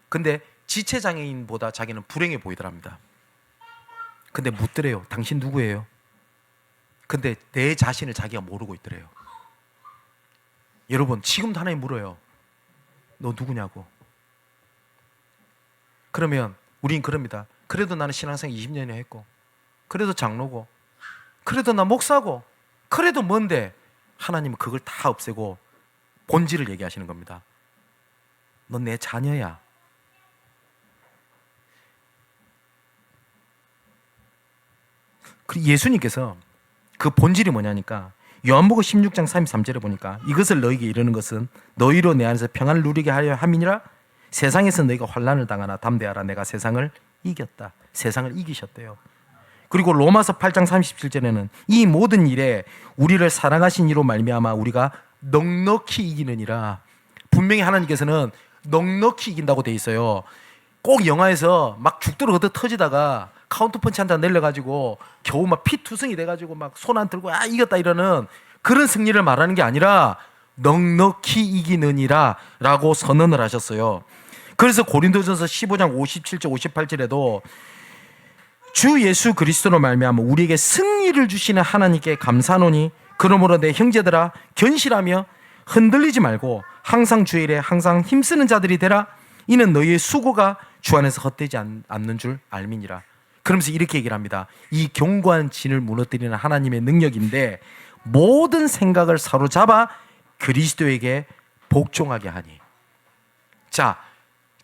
근데 지체장애인보다 자기는 불행해 보이더랍니다. 근데 묻더래요. 당신 누구예요? 근데 내 자신을 자기가 모르고 있더래요. 여러분, 지금도 하나님 물어요. 너 누구냐고. 그러면 우린 그럽니다. 그래도 나는 신앙생활 20년이나 했고, 그래도 장로고, 그래도 나 목사고, 그래도 뭔데? 하나님은 그걸 다 없애고 본질을 얘기하시는 겁니다. 넌 내 자녀야. 예수님께서 그 본질이 뭐냐니까 요한복음 16장 33절에 보니까 이것을 너희에게 이르는 것은 너희로 내 안에서 평안을 누리게 하려 함이니라. 세상에서 너희가 환난을 당하나 담대하라. 내가 세상을 이겼다. 세상을 이기셨대요. 그리고 로마서 8장 37절에는 이 모든 일에 우리를 사랑하신 이로 말미암아 우리가 넉넉히 이기느니라. 분명히 하나님께서는 넉넉히 이긴다고 돼 있어요. 꼭 영화에서 막 죽도록 걷어 터지다가 카운터 펀치 한 장 날려가지고 겨우 막 피투성이 돼가지고 막 손 안 들고 이겼다 이러는 그런 승리를 말하는 게 아니라 넉넉히 이기느니라 라고 선언을 하셨어요. 그래서 고린도전서 15장 57절 58절에도 주 예수 그리스도로 말미암아 우리에게 승리를 주시는 하나님께 감사하노니 그러므로 내 형제들아 견실하며 흔들리지 말고 항상 주의 일에 항상 힘쓰는 자들이 되라. 이는 너희의 수고가 주 안에서 헛되지 않는 줄 알미니라. 그러면서 이렇게 얘기를 합니다. 이 견고한 진을 무너뜨리는 하나님의 능력인데 모든 생각을 사로잡아 그리스도에게 복종하게 하니. 자,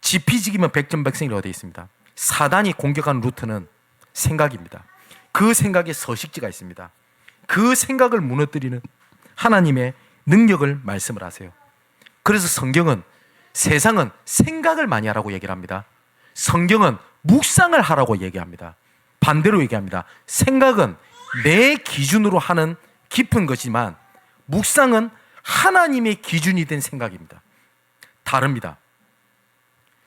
지피지기면 백전백승이라고 되어 있습니다. 사단이 공격하는 루트는 생각입니다. 그 생각에 서식지가 있습니다. 그 생각을 무너뜨리는 하나님의 능력을 말씀을 하세요. 그래서 성경은 세상은 생각을 많이 하라고 얘기를 합니다. 성경은 묵상을 하라고 얘기합니다. 반대로 얘기합니다. 생각은 내 기준으로 하는 깊은 것이지만 묵상은 하나님의 기준이 된 생각입니다. 다릅니다.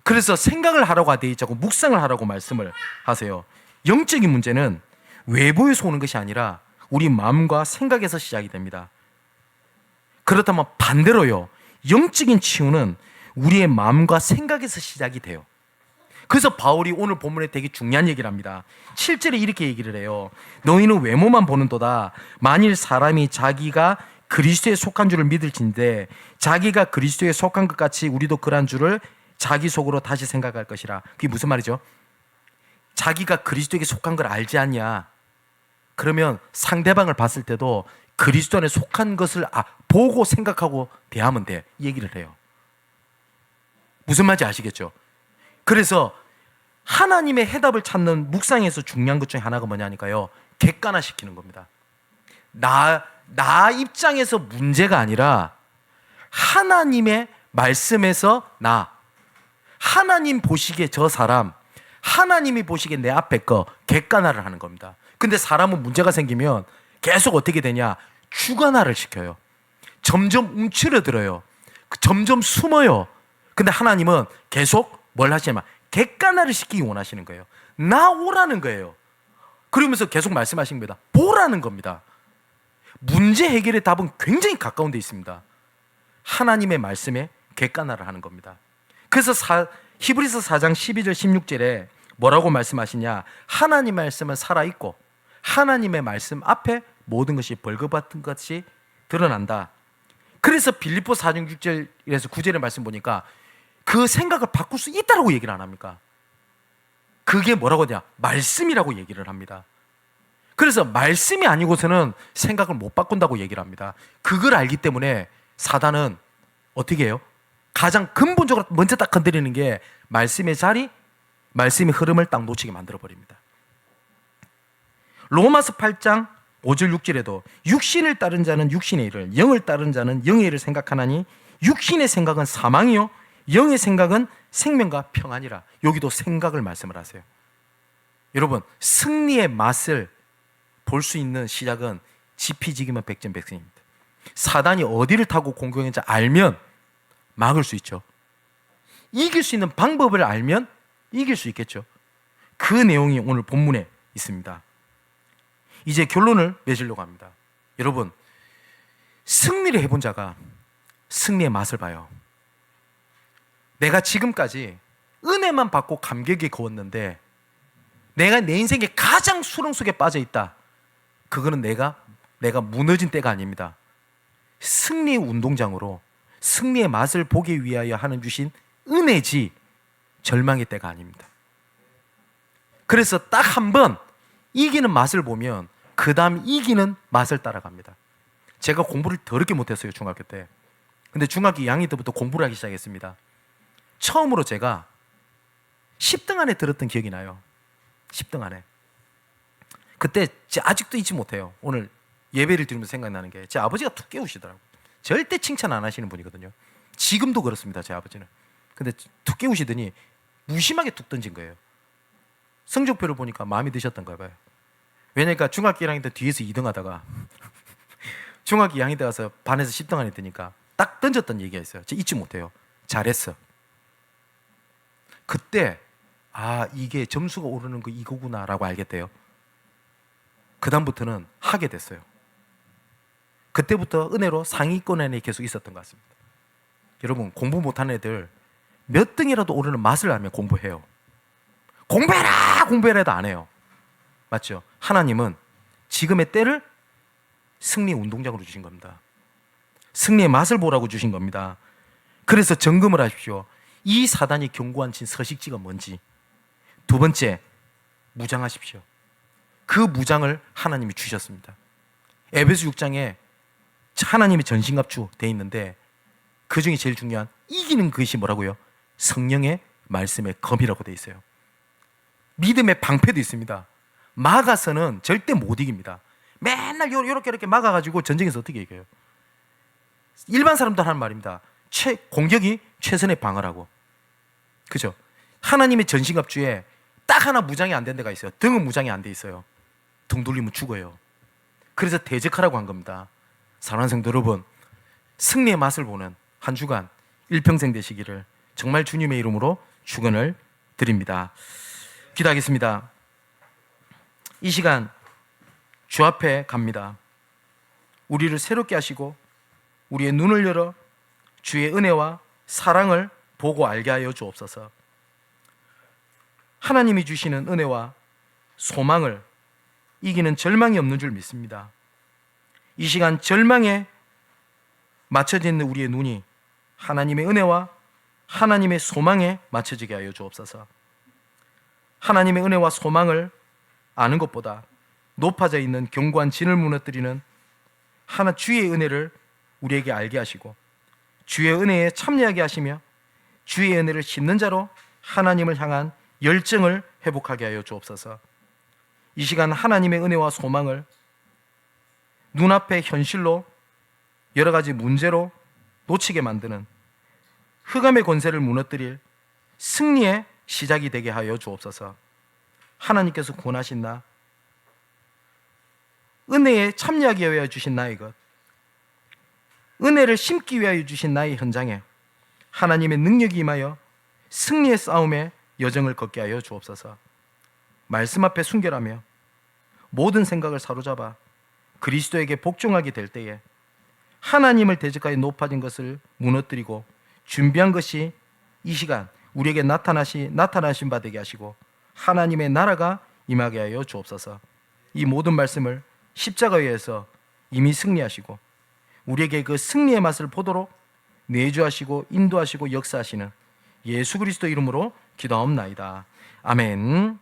그래서 생각을 하라고 하되 있자고 묵상을 하라고 말씀을 하세요. 영적인 문제는 외부에서 오는 것이 아니라 우리 마음과 생각에서 시작이 됩니다. 그렇다면 반대로요, 영적인 치유는 우리의 마음과 생각에서 시작이 돼요. 그래서 바울이 오늘 본문에 되게 중요한 얘기를 합니다. 7절에 이렇게 얘기를 해요. 너희는 외모만 보는도다. 만일 사람이 자기가 그리스도에 속한 줄을 믿을진데 자기가 그리스도에 속한 것 같이 우리도 그러한 줄을 자기 속으로 다시 생각할 것이라. 그게 무슨 말이죠? 자기가 그리스도에게 속한 걸 알지 않냐? 그러면 상대방을 봤을 때도 그리스도 안에 속한 것을 보고 생각하고 대하면 돼. 이 얘기를 해요. 무슨 말인지 아시겠죠? 그래서 하나님의 해답을 찾는 묵상에서 중요한 것 중에 하나가 뭐냐니까요, 객관화시키는 겁니다. 나 입장에서 문제가 아니라 하나님의 말씀에서 하나님 보시기에 저 사람, 하나님이 보시기에 내 앞에 거 객관화를 하는 겁니다. 근데 사람은 문제가 생기면 계속 어떻게 되냐, 주관화를 시켜요. 점점 움츠러들어요. 점점 숨어요. 근데 하나님은 계속 뭘 하시냐면 객관화를 시키기 원하시는 거예요. 나오라는 거예요. 그러면서 계속 말씀하신 겁니다. 보라는 겁니다. 문제 해결의 답은 굉장히 가까운 데 있습니다. 하나님의 말씀에 객관화를 하는 겁니다. 그래서 히브리서 4장 12절 16절에 뭐라고 말씀하시냐, 하나님 말씀은 살아있고 하나님의 말씀 앞에 모든 것이 벌거벗은 것이 드러난다. 그래서 빌립보 4장 6절에서 9절의 말씀 보니까 그 생각을 바꿀 수 있다라고 얘기를 안 합니까? 그게 뭐라고 하냐, 말씀이라고 얘기를 합니다. 그래서 말씀이 아니고서는 생각을 못 바꾼다고 얘기를 합니다. 그걸 알기 때문에 사단은 어떻게 해요? 가장 근본적으로 먼저 딱 건드리는 게 말씀의 자리, 말씀의 흐름을 딱 놓치게 만들어버립니다. 로마서 8장 5절 6절에도 육신을 따른 자는 육신의 일을, 영을 따른 자는 영의 일을 생각하나니 육신의 생각은 사망이요 영의 생각은 생명과 평안이라. 여기도 생각을 말씀을 하세요. 여러분, 승리의 맛을 볼 수 있는 시작은 지피지기면 백전백승입니다. 사단이 어디를 타고 공격했는지 알면 막을 수 있죠. 이길 수 있는 방법을 알면 이길 수 있겠죠. 그 내용이 오늘 본문에 있습니다. 이제 결론을 맺으려고 합니다. 여러분, 승리를 해본 자가 승리의 맛을 봐요. 내가 지금까지 은혜만 받고 감격에 거웠는데 내가 내 인생에 가장 수렁 속에 빠져 있다. 그거는 내가 무너진 때가 아닙니다. 승리의 운동장으로 승리의 맛을 보기 위하여 하는 주신 은혜지 절망의 때가 아닙니다. 그래서 딱 한 번 이기는 맛을 보면 그 다음 이기는 맛을 따라갑니다. 제가 공부를 더럽게 못했어요, 중학교 때. 근데 중학교 2학년 때부터 공부를 하기 시작했습니다. 처음으로 제가 10등 안에 들었던 기억이 나요. 10등 안에. 그때 아직도 잊지 못해요. 오늘 예배를 드리면서 생각나는 게 제 아버지가 툭 깨우시더라고요. 절대 칭찬 안 하시는 분이거든요. 지금도 그렇습니다, 제 아버지는. 근데 툭 깨우시더니 무심하게 툭 던진 거예요. 성적표를 보니까 마음에 드셨던가 봐요. 왜냐니까 중학교 1학년 때 뒤에서 2등 하다가 중학교 2학년 때 가서 반에서 10등 안에 드니까 딱 던졌던 얘기가 있어요. 제가 잊지 못해요. 잘했어. 그때 이게 점수가 오르는 거 이거구나라고 알겠대요. 그 다음부터는 하게 됐어요. 그때부터 은혜로 상위권 안에 계속 있었던 것 같습니다. 여러분, 공부 못하는 애들 몇 등이라도 오르는 맛을 알면 공부해요. 공부해라 해도 안 해요. 맞죠? 하나님은 지금의 때를 승리의 운동장으로 주신 겁니다. 승리의 맛을 보라고 주신 겁니다. 그래서 점검을 하십시오. 이 사단이 견고한 친 서식지가 뭔지. 두 번째, 무장하십시오. 그 무장을 하나님이 주셨습니다. 에베소 6장에 하나님의 전신갑주 돼 있는데 그 중에 제일 중요한 이기는 것이 뭐라고요? 성령의 말씀의 검이라고 돼 있어요. 믿음의 방패도 있습니다. 막아서는 절대 못 이깁니다. 맨날 이렇게 막아가지고 전쟁에서 어떻게 이겨요? 일반 사람도 하는 말입니다. 공격이 최선의 방어라고. 그죠? 하나님의 전신갑주에 딱 하나 무장이 안 된 데가 있어요. 등은 무장이 안 돼 있어요. 등 돌리면 죽어요. 그래서 대적하라고 한 겁니다. 사랑하는 성도 여러분, 승리의 맛을 보는 한 주간 일평생 되시기를 정말 주님의 이름으로 축원을 드립니다. 기도하겠습니다. 이 시간 주 앞에 갑니다. 우리를 새롭게 하시고 우리의 눈을 열어 주의 은혜와 사랑을 보고 알게 하여 주옵소서. 하나님이 주시는 은혜와 소망을 이기는 절망이 없는 줄 믿습니다. 이 시간 절망에 맞춰져 있는 우리의 눈이 하나님의 은혜와 하나님의 소망에 맞춰지게 하여 주옵소서. 하나님의 은혜와 소망을 아는 것보다 높아져 있는 견고한 진을 무너뜨리는 주의 은혜를 우리에게 알게 하시고 주의 은혜에 참여하게 하시며 주의 은혜를 씹는 자로 하나님을 향한 열정을 회복하게 하여 주옵소서. 이 시간 하나님의 은혜와 소망을 눈앞의 현실로 여러 가지 문제로 놓치게 만드는 흑암의 권세를 무너뜨릴 승리의 시작이 되게 하여 주옵소서. 하나님께서 구원하신 나, 은혜에 참여하기 위하여 주신 나의 것, 은혜를 심기 위하여 주신 나의 현장에 하나님의 능력이 임하여 승리의 싸움에 여정을 걷게 하여 주옵소서. 말씀 앞에 순결하며 모든 생각을 사로잡아 그리스도에게 복종하게 될 때에 하나님을 대적하여 높아진 것을 무너뜨리고 준비한 것이 이 시간 우리에게 나타나신 바 되게 하시고 하나님의 나라가 임하게 하여 주옵소서. 이 모든 말씀을 십자가에서 이미 승리하시고 우리에게 그 승리의 맛을 보도록 내주하시고 인도하시고 역사하시는 예수 그리스도 이름으로 기도하옵나이다. 아멘.